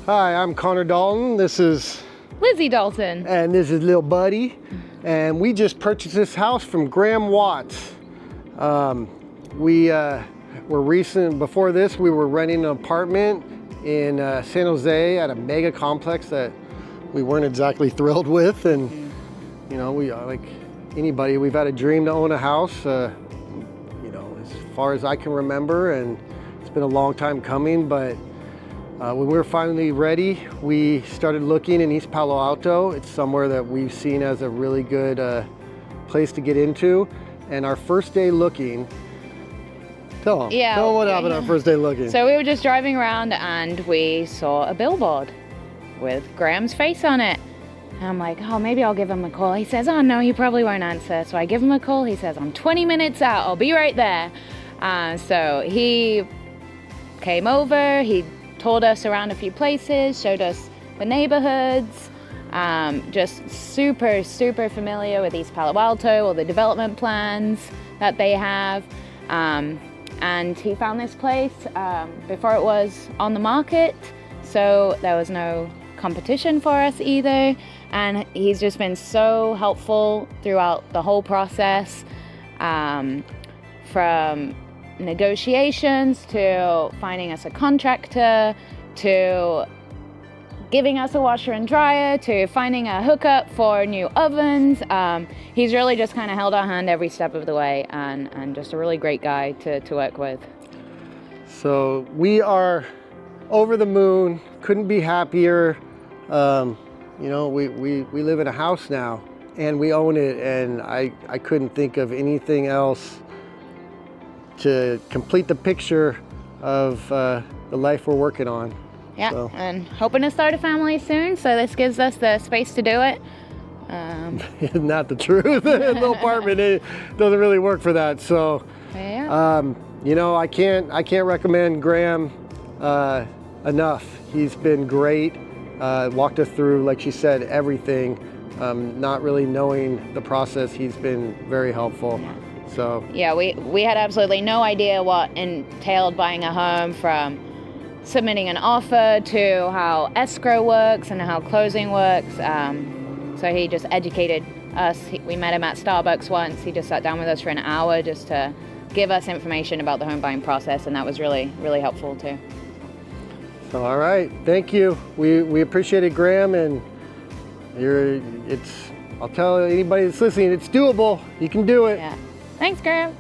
Hi, I'm Connor Dalton. This is Lizzy Dalton. And this is Lil Buddy. And we just purchased this house from Graeham Watts. Before this, we were renting an apartment in San Jose at a mega complex that we weren't exactly thrilled with. And, you know, we like anybody, we've had a dream to own a house, you know, as far as I can remember. And it's been a long time coming, but when we were finally ready, we started looking in East Palo Alto. It's somewhere that we've seen as a really good place to get into. And our first day looking, tell them what happened our first day looking. So we were just driving around and we saw a billboard with Graham's face on it. And I'm like, oh, maybe I'll give him a call. He says, oh no, he probably won't answer. So I give him a call. He says, I'm 20 minutes out. I'll be right there. So he came over. He told us around a few places, showed us the neighborhoods, just super familiar with East Palo Alto, all the development plans that they have. And he found this place before it was on the market, so there was no competition for us either. And he's just been so helpful throughout the whole process, from negotiations to finding us a contractor to giving us a washer and dryer to finding a hookup for new ovens. He's really just kind of held our hand every step of the way, and just a really great guy to work with. So we are over the moon, couldn't be happier. You know, we live in a house now and we own it, and I couldn't think of anything else to complete the picture of the life we're working on. Yeah, so. And hoping to start a family soon, so this gives us the space to do it. Not the truth. A little apartment, it doesn't really work for that. So, yeah. you know, I can't recommend Graeham enough. He's been great. Walked us through, like she said, everything. Not really knowing the process, he's been very helpful. Yeah. So yeah, we had absolutely no idea what entailed buying a home, from submitting an offer to how escrow works and how closing works. So he just educated us. We met him at Starbucks once. He just sat down with us for an hour just to give us information about the home buying process, and that was really helpful too. So, all right, thank you. We appreciate it, Graeham, and I'll tell anybody that's listening, it's doable. You can do it. Yeah. Thanks, Graeham.